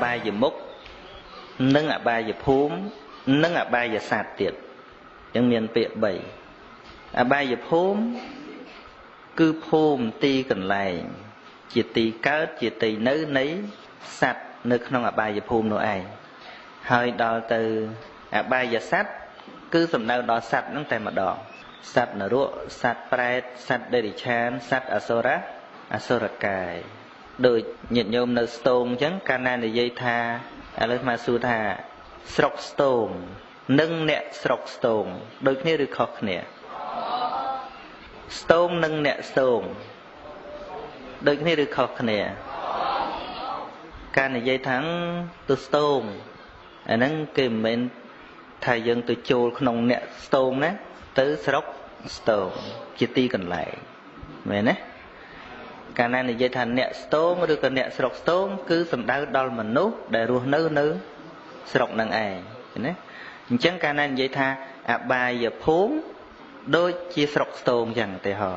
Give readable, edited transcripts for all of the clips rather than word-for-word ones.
បាយមុខនិងអបាយភូមិនិងអបាយសត្វទៀតចឹងមានពាក្យ3អបាយភូមិគឺភូមិទីកន្លែងជាទីកើតជាទីនៅនៃសត្វនៅក្នុងអបាយភូមិនោះឯងហើយដល់ទៅអបាយសត្វគឺសំដៅដល់សត្វហ្នឹងតែម្ដងសត្វនរកសត្វប្រេតសត្វដេរិឆានសត្វអសុរកាយដូចញាតិញោមនៅស្ទងអញ្ចឹងកាលណានិយាយថាឥឡូវមកសួរថាស្រុកស្ទងនិងអ្នកស្រុកស្ទងដូចគ្នាឬខុសគ្នាស្ទងនិងអ្នកស្ទងដូចគ្នាឬខុសគ្នាការនិយាយថាទៅស្ទងអាហ្នឹងគេមិនមែនថាយើងទៅចូលក្នុងអ្នកស្ទងណាទៅស្រុកស្ទងជាទីកន្លែងមែនទេកាលណានិយាយថាអ្នកស្ទងឬក៏អ្នកស្រុកស្ទងគឺសំដៅដល់មនុស្សដែលរស់នៅស្រុកនឹងឯងណាអញ្ចឹងកាលណានិយាយថាអបាយភូមិដូចជាស្រុកស្ទងអញ្ចឹងទេហ៎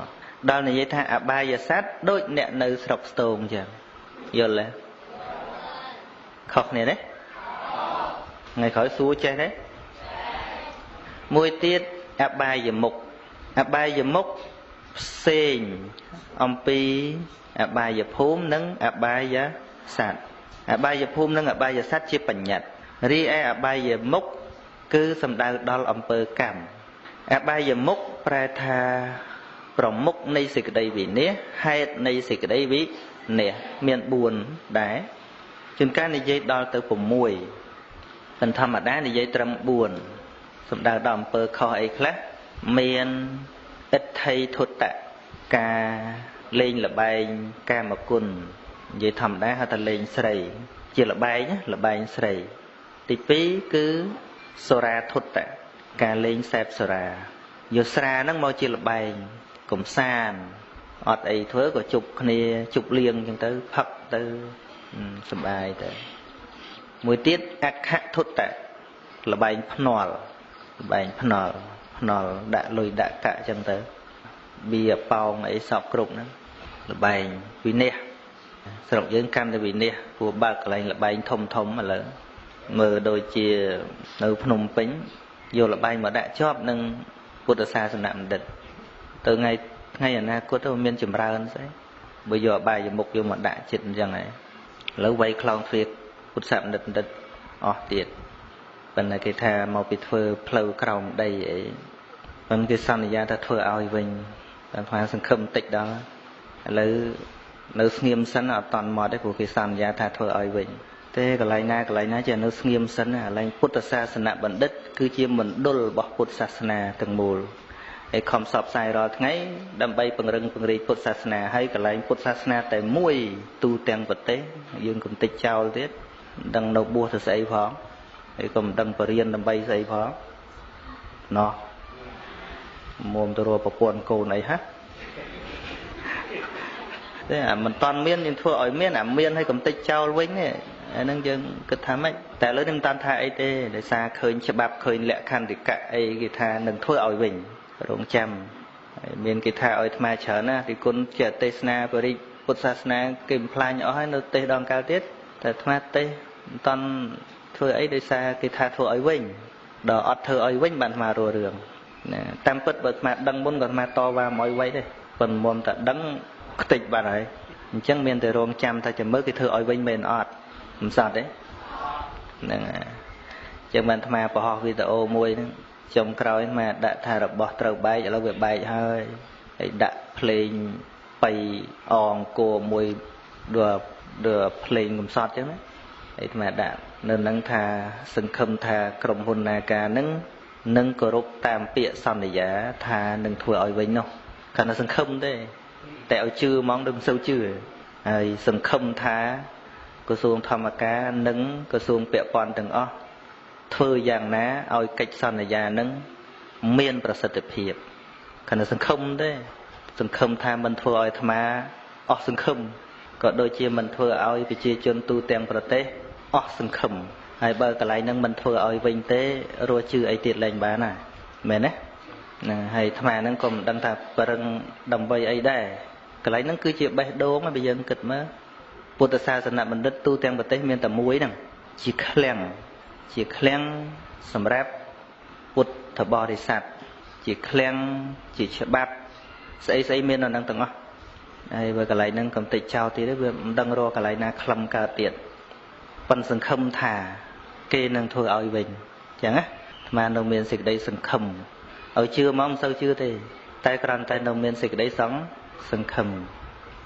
ដល់និយាយថាអបាយសត្វដូចអ្នកនៅស្រុកស្ទងអញ្ចឹងយល់ទេខុសគ្នាទេថ្ងៃក្រោយសួរចេះទេមួយទៀតអបាយមុខផ្សេងអំពីអបាយភូមិនិងអបាយសត្វអបាយភូមិនិងអបាយសត្វជាបញ្ញត្តិរីឯអបាយមុខគឺសំដៅដល់អំពើកម្មអបាយមុខប្រែថាប្រមុខនៃសេចក្តីវិនាសហេតុនៃសេចក្តីវិនាសមាន4ដែរជួនកាលនិយាយដល់ទៅ6ប៉ុន្តែធម្មតានិយាយត្រឹម4សំដៅដល់អំពើខុសអីខ្លះមានអិដ្ឋិធុតៈការលេងលបែងកាមគុណនិយាយធម្មតាហៅថាលេងស្រីជាលបែងស្រីទី2គឺសូរាធុតៈការលេងសេពសូរាយកស្រាហ្នឹងមកជាលបែងកំសាន្តអត់អីធ្វើក៏ជប់គ្នាជប់លៀងអញ្ចឹងទៅផឹកទៅសប្បាយទៅមួយទៀតអខធុតៈលបែងភ្នាល់ដាក់លុយដាក់កាក់អញ្ចឹងទៅបៀប៉ោងអីសពគ្រប់ហ្នឹងលបែងវិនិច្ឆ័យស្រុកយើងកាន់តែវិនិច្ឆ័យព្រោះបើកកន្លែងលបែងធំឥឡូវមើលដូចជានៅភ្នំពេញយកលបែងមកដាក់ជាប់នឹងពុទ្ធសាសនបណ្ឌិតទៅថ្ងៃអនាគតទៅមានចម្រើនស្អីបើយកអបាយមុខយកមកដាក់ចិត្តអញ្ចឹងហើយឥឡូវវៃខ្លងទ្វារពុទ្ធសាសនបណ្ឌិតអស់ទៀតប៉ុន្តែគេថាមកពីធ្វើផ្លូវក្រោមដីអីប៉ុន្តែគេសន្យាថាធ្វើឲ្យវិញតែថាសង្ឃឹមតិចដល់ឥឡូវនៅស្ងៀមសិនអត់តន់មកទេព្រោះគេសន្យាថាធ្វើឲ្យវិញទេកន្លែងណាជានៅស្ងៀមសិនកន្លែងពុទ្ធសាសនបណ្ឌិតគឺជាមណ្ឌលរបស់ពុទ្ធសាសនាទាំងមូលហើយខំសបផ្សាយរាល់ថ្ងៃដើម្បីពង្រឹងពង្រីកពុទ្ធសាសនាហើយកន្លែងពុទ្ធសាសនាតែមួយទូទាំងប្រទេសយើងកុំតិចចោលទៀតមិនដឹងនៅបួសទៅស្អីផងហើយក៏មិនដឹងបរិញ្ញាដើម្បីស្អីផងណោះមុំទៅរកប្រពន្ធកូនអីហ่ะតែអាមិនតាន់មានយើងធ្វើឲ្យមានអាមានហើយកុំតិចចោលវិញទេអាហ្នឹងយើងគិតថាម៉េចតែលើនេះមិនតាន់ថាអីទេដោយសារឃើញច្បាប់ឃើញលក្ខន្តិកៈអីគេថានឹងធ្វើឲ្យវិញរងចាំហើយមានគេថាឲ្យអាត្មាច្រើនណាទីគុណជាទេសនាបរិពុទ្ធសាសនាគេបំផ្លាញអស់ហើយនៅទេសដងកាលទៀតតែអាត្មាទេសមិនតាន់ធ្វើអីដោយសារគេថាធ្វើឲ្យវិញដល់អត់ធ្វើឲ្យវិញបានអាត្មារស់រឿងណាតាមពិតបើអាត្មាដឹងមុនក៏អាត្មាតវ៉ាមកឲ្យវិញដែរប៉ុន្តែមុំតែដឹងខ្ទេចបាត់ហើយអញ្ចឹងមានតែរងចាំថាចាំមើលគេធ្វើឲ្យវិញមែនអត់មិនសត់ទេហ្នឹងចឹងបានអាត្មាបង្ហោះវីដេអូមួយហ្នឹងចុងក្រោយអាដាក់ថារបស់ត្រូវបែកឥឡូវវាបែកហើយដាក់ភ្លេងបៃអអង្គរមួយដល់ភ្លេងកំសត់ចឹងណាអាត្មាដាក់នៅនឹងថាសង្ឃឹមថាក្រុមហ៊ុននាការនឹងនឹងគោរពតាមពាក្យសន្យាថានឹងធ្វើឲ្យវិញនោះគាត់តែសង្ឃឹមទេតែឲ្យជឿហ្មងដូចមិនសូវជឿហើយសង្ឃឹមថាក្រសួងធម្មការនិងក្រសួងពាក់ព័ន្ធទាំងអស់ធ្វើយ៉ាងណាឲ្យកិច្ចសន្យានឹងមានប្រសិទ្ធភាពគាត់តែសង្ឃឹមទេសង្ឃឹមថាមិនធ្វើឲ្យអាត្មាអស់សង្ឃឹមក៏ដូចជាមិនធ្វើឲ្យប្រជាជនទូទាំងប្រទេសអស់សង្ឃឹមហើយបើកន្លែងហ្នឹងមិនធ្វើឲ្យវិញទេរស់ជឿអីទៀតលែងបានណាមែនទេហ្នឹងហើយអាត្មាហ្នឹងក៏មិនដឹងថាប្រឹងដើម្បីអីដែរកន្លែងហ្នឹងគឺជាបេះដូងបើយើងគិតមើល ពុទ្ធសាសនបណ្ឌិតទូទាំងប្រទេសមានតែមួយហ្នឹងជាឃ្លាំងសម្រាប់ពុទ្ធបរិស័ទជាឃ្លាំងជាច្បាប់ស្អីមាននៅហ្នឹងទាំងអស់ហើយបើកន្លែងហ្នឹងកំតិចចោលទៀតវាមិនដឹងរកកន្លែងណាខ្លឹមកើតទៀតប៉ុនសង្ឃឹមថាគេនឹងធ្វើឲ្យវិញអញ្ចឹងណាអាត្មានៅមានសេចក្តីសង្ឃឹមឲ្យជឿមកមិនសូវជឿទេតែគ្រាន់តែនៅមានសេចក្តីសង្ឃឹម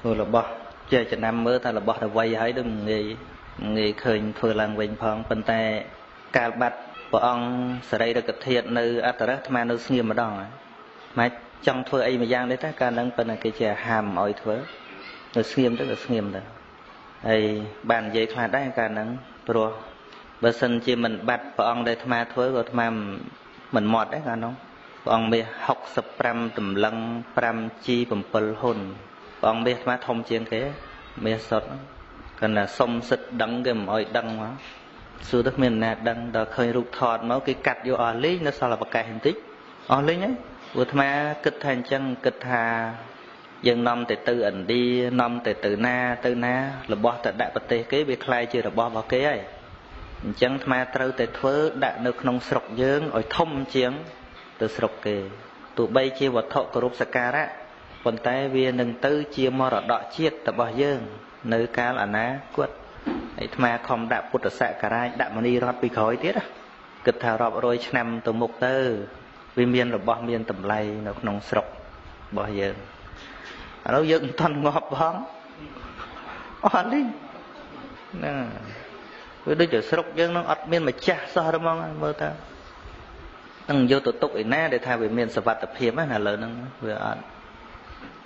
ព្រោះរបស់ជាចំណាំមើលថារបស់ទៅវ័យហើយនឹងងាយឃើញធ្វើឡើងវិញផងប៉ុន្តែកាលបាត់ព្រះអង្គសរីរកធាតុនៅអត្តរៈអាត្មានៅស្ងៀមម្ដងម៉េចចង់ធ្វើអីមួយយ៉ាងទេតាកាលហ្នឹងប៉ុន្តែគេជាហាមឲ្យធ្វើទៅស្ងៀមទៅហើយបាននិយាយខ្លះដែរកាលហ្នឹងព្រោះបើសិនជាមិនបាត់ព្រះអង្គដែលអាត្មាធ្វើក៏អាត្មាមិនមាត់ដែរកាលហ្នឹងព្រះអង្គមាស65តម្លឹង 5G 7ហ៊ុនព្រះអង្គមាសអាត្មាធំជាងគេមាសសុទ្ធគាត់ថាសុំសិទ្ធដឹងគេមិនអោយដឹងមកសួរទៅគ្មានអ្នកណាដឹងដល់ឃើញរូបថតមកគេកាត់យកអស់លេងនៅសល់ប្រកែកបន្តិចអស់លេងហើយព្រោះអាត្មាគិតថាអញ្ចឹងគិតថាយើងនាំទៅឥណ្ឌានាំទៅណារបស់ទៅដាក់ប្រទេសគេវាคล้ายជារបស់របស់គេហើយអញ្ចឹងអាត្មាត្រូវតែធ្វើដាក់នៅក្នុងស្រុកយើងឲ្យធំជាងទៅស្រុកគេទោះបីជាវត្ថុគោរពសក្ការៈប៉ុន្តែវានឹងទៅជាមរតកជាតិរបស់យើងនៅកាលអនាគតអាត្មាខំដាក់ពុទ្ធសក្ការៈដាក់មនីរតពីក្រោយទៀតគិតថារាប់រយឆ្នាំទៅមុខទៅវាមានរបស់មានតម្លៃនៅក្នុងស្រុករបស់យើងឥឡូវយើងមិនទាន់ងាប់ផងអត់នេះណាវាដូចជាស្រុកយើងនឹងអត់មានម្ចាស់សោះហ្មងមើលតើនឹងយកទៅទុកឯណាដែលថាវាមានសុវត្ថិភាពណាឥឡូវហ្នឹងវាអត់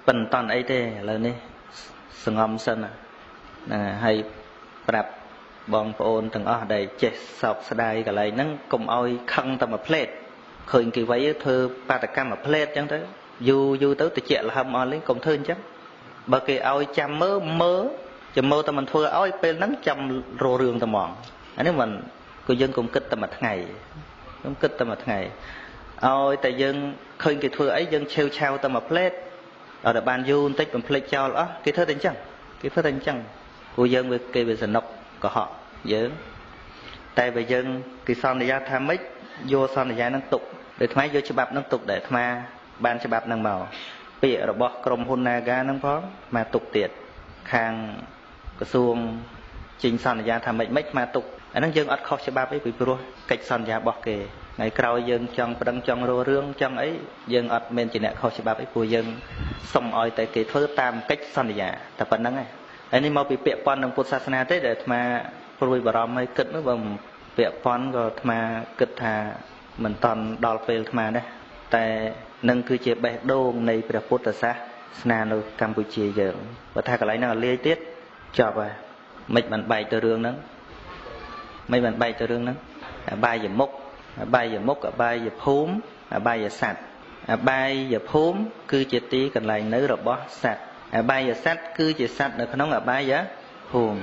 ប៉ុន្តែអីទេឥឡូវនេះសងំសិនណាហើយប្រាប់បងប្អូនទាំងអស់ដែលចេះសោកស្ដាយកន្លែងហ្នឹងកុំឲ្យខឹងតែមួយផ្លេតឃើញគេវៃធ្វើបាតកម្មមួយផ្លេតអញ្ចឹងទៅយូរទៅតិចលហឹមអស់លេងកុំធ្វើអញ្ចឹងបើគេឲ្យចាំមើលចាំមើលតែមិនធ្វើឲ្យពេលហ្នឹងចាំរោរឿងតែហ្មងអានេះមិនក៏យើងកុំគិតតែមួយថ្ងៃខ្ញុំគិតតែមួយថ្ងៃឲ្យតែយើងឃើញគេធ្វើអីយើងឆាវតែមួយផ្លេតឲ្យតែបានយូរបន្តិចបំភ្លេចចោលអស់គេធ្វើតែអញ្ចឹងព្រោះយើងគេវាសនុកកុហកយើងតែបើយើងគេសន្យាថាម៉េចយកសន្យានឹងទុកដូចថ្មយកច្បាប់នឹងទុកដែរថ្មបានច្បាប់នឹងមកពាក្យរបស់ក្រុមហ៊ុន Naga នឹងផងមកទុកទៀតខាងក្រសួងចេញសន្យាថាម៉េចថ្មទុកអាហ្នឹងយើងអត់ខុសច្បាប់អីពីព្រោះកិច្ចសន្យារបស់គេថ្ងៃក្រោយយើងចង់ប្តឹងចង់រករឿងចង់អីយើងអត់មានជាអ្នកខុសច្បាប់អីព្រោះយើងសុំឲ្យតែគេធ្វើតាមកិច្ចសន្យាតែប៉ុណ្្នឹងឯងហើយនេះមកពីពាក្យប៉ុននឹងពុទ្ធសាសនាទេដែលអាត្មាព្រួយបារម្ភឲ្យគិតនោះបើពាក្យប៉ុនក៏អាត្មាគិតថាមិនតាន់ដល់ពេលអាត្មាដែរតែនឹងគឺជាបេះដូងនៃព្រះពុទ្ធសាសនានៅកម្ពុជាយើងបើថាកន្លែងហ្នឹងឲ្យលាយទៀតចប់ហើយមិនបានបែកទៅរឿងហ្នឹងអបាយមុខអបាយភូមិអបាយសត្វអបាយភូមិគឺជាទីកន្លែងនៅរបស់សត្វអបាយសត្វគឺជាសត្វនៅក្នុងអបាយភូមិ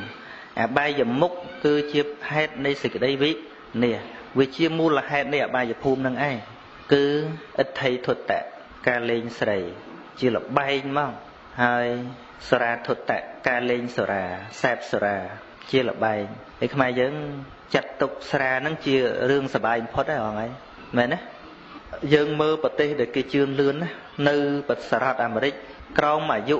អបាយមុខគឺជាហេតុនៃសេចក្តីវិនាសវាជាមូលហេតុនៃអបាយភូមិនឹងឯងគឺអិដ្ឋិធុតៈការលេងស្រីជាលបែងមកហើយសរាធុតៈការលេងសរាសេពសរាជាលបែងហើយខ្មែរយើងចាត់ទុកស្រាហ្នឹងជារឿងសបាយបំផុតហើយហ៎មែនទេយើងមើលប្រទេសដែលគេជឿនលឿនណានៅសហរដ្ឋអាមេរិកក្រោមអាយុ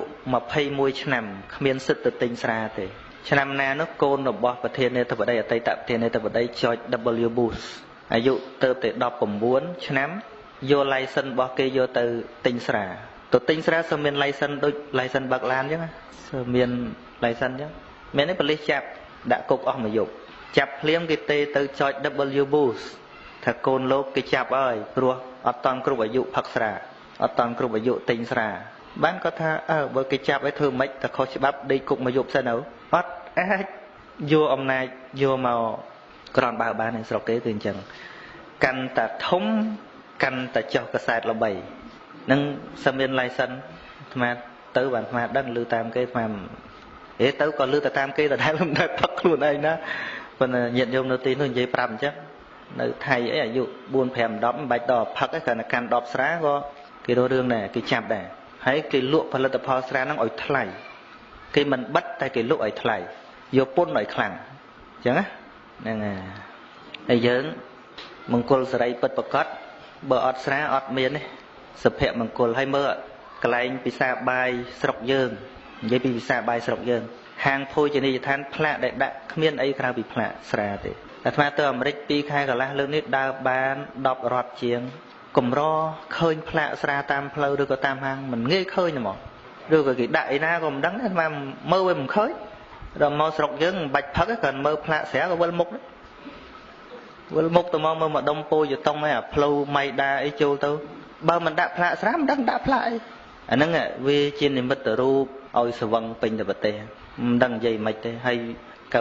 21ឆ្នាំគ្មានសិទ្ធិទៅទិញស្រាទេឆ្នាំណានោះកូនរបស់ប្រធានាធិបតីអតីតប្រធានាធិបតី George W Bush អាយុទៅតែ19ឆ្នាំយក license របស់គេយកទៅទិញស្រាទៅទិញស្រាសើមាន license ដូច license បើកឡានអញ្ចឹងសើមាន license អញ្ចឹងមាននេះប៉ូលីសចាប់ដាក់គុកអស់មួយយប់ចាប់ភ្លាមគេទេទៅ George W Bush ថាកូនលោកគេចាប់ហើយព្រោះអត់តាន់គ្រប់អាយុផឹកស្រាអត់តាន់គ្រប់អាយុទិញស្រាបានគាត់ថាបើគេចាប់ឲ្យធ្វើម៉េចតែខុសច្បាប់ដេកគុកមួយយប់សិនទៅអត់អាចយកអំណាចយកមកក្រនបើបាននៅស្រុកគេគឺអញ្ចឹងកាន់តែធំកាន់តែចុះកសែតល្បីនឹងសមាន license អាត្មាទៅបានអាត្មាដឹងឮតាមគេអាត្មាទៅក៏ឮតែតាមគេដដែលមិនដែលផឹកខ្លួនឯងណាប៉ុន្តែញាតិញោមនៅទីនោះនិយាយប្រាប់អញ្ចឹងនៅថៃអីអាយុ4 5 10មិនបាច់ដល់ផឹកទេគ្រាន់តែកាន់10ស្រាក៏គេរករឿងដែរគេចាប់ដែរហើយគេលក់ផលិតផលស្រាហ្នឹងឲ្យថ្លៃ គេមិនបិទតែគេលក់ឲ្យថ្លៃយកពន្ធឲ្យខ្លាំងអញ្ចឹងណាហ្នឹងហើយយើងមង្គលសេរីពិតប្រកបបើអត់ស្រាអត់មានទេសុភមង្គលហើយមើលកន្លែងពិសាបាយស្រុកយើងនិយាយពីពិសាបាយស្រុកយើងហាងភោជនីយដ្ឋានផ្លាកដែលដាក់គ្មានអីក្រៅពីផ្លាកស្រាទេអាត្មាទៅអាមេរិក2ខែកន្លះលើកនេះដើរបាន10រដ្ឋជាងកម្រឃើញផ្លាកស្រាតាមផ្លូវឬក៏តាមហាងមិនងាយឃើញហ្មងឬក៏គេដាក់ឯណាក៏មិនដឹងអាត្មាមើលវាមិនឃើញដល់មកស្រុកយើងមិនបាច់ផឹកគ្រាន់មើលផ្លាកស្រាក៏វិលមុខវិលមុខទៅមកមើលម្ដុំពោយតុងឯអាផ្លូវម៉ៃដាអីចូលទៅបើមិនដាក់ផ្លាកស្រាមិនដឹងដាក់ផ្លាកអីអាហ្នឹងវាជានិមិត្តរូបឲ្យស្វឹងពេញទៅប្រទេសមិនដឹងនិយាយមិនទេហើយ99% 95%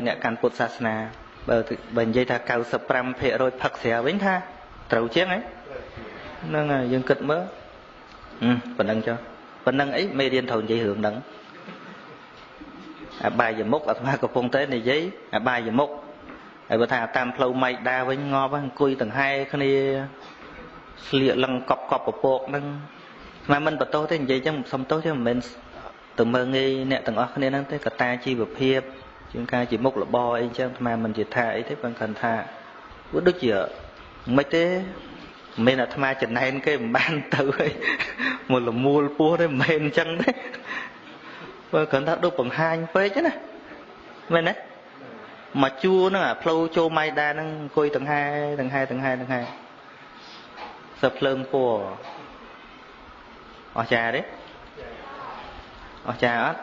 អ្នកកាន់ពុទ្ធសាសនាបើនិយាយថា 95% ផឹកស្រាវិញថាត្រូវជាងហ្នឹងហើយយើងគិតមើលប៉ុណ្ណឹងចុះប៉ុណ្ណឹងអីមេរៀនត្រូវនិយាយរឿងហ្នឹងអបាយមុខអាត្មាកំពុងតែនិយាយអបាយមុខហើយបើថាតាមផ្លូវម៉ៃដាវិញងាប់អង្គុយដង្ហែគ្នាស្លៀកលឹងកប់ពពកហ្នឹងអាត្មាមិនបន្ទោសទេនិយាយចឹងសុំទោសទេមិនមែនទៅមើងងាយអ្នកទាំងអស់គ្នាហ្នឹងទេកត្តាជីវភាពជាងការជាមុខរបរអីចឹងអាត្មាមិនជាថាអីទេប៉ុន្តែគាត់ថាវាដូចជាមិនទេមិនមែនអាត្មាចំណែនគេមិនបានទៅហើយមកលមូលពោះទេមិនមែនអញ្ចឹងទេបើគាត់ថាដូចបង្ហាញពេកណាមែនទេមកជួរហ្នឹងអាផ្លូវចូលម៉ៃដាហ្នឹងអង្គុយដង្ហែសើភ្លើងពណ៌អស្ចារ្យទេអស្ចារ្យអត់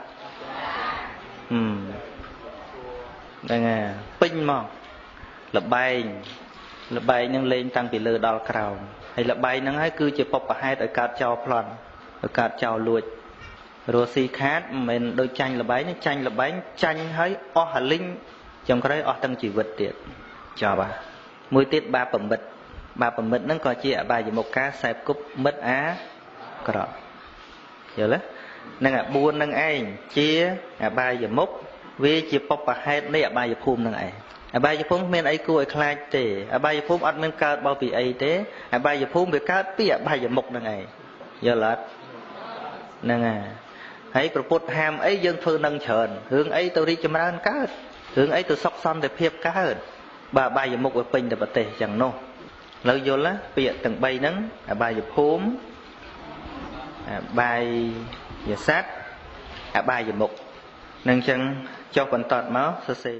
ហ្នឹងហើយពេញមកលបែងហ្នឹងលេងតាំងពីលើដល់ក្រោមហើយលបែងហ្នឹងហើយគឺជាបបហេតុឲ្យកើតចោលប្លន់ឲ្យកើតចោលលួចរស់ស៊ីខាតមិនមែនដូចចាញ់លបែងចាញ់លបែងចាញ់ឲ្យអស់ហលិញចុងក្រោយអស់ទាំងជីវិតទៀតចប់ហើយមួយទៀតបាបប្រមិតហ្នឹងក៏ជាអបាយមុខការសែបគប់មិត្តអាក្រក់យល់ទេនឹងអា4ហ្នឹងឯងជាអបាយមុខវាជាបបហេតុនៃអបាយភូមិហ្នឹងឯងអបាយភូមិគ្មានអីគួរឲ្យខ្លាចទេអបាយភូមិអត់មានកើតបោពីអីទេអបាយភូមិវាកើតពីអបាយមុខហ្នឹងឯងយល់អត់ហ្នឹងហើយប្រពុតហាមអីយើងធ្វើនឹងច្រើនរឿងអីទៅរីកចម្រើនកើតរឿងអីទៅសុខសន្តិភាពកើតបើអបាយមុខវាពេញទៅប្រទេសចឹងនោះឥឡូវយល់ពាក្យទាំង3ហ្នឹងអបាយភូមិអបាយស័ព្ទអបាយមុខនឹងចឹងចុះបន្តមកសរសេរ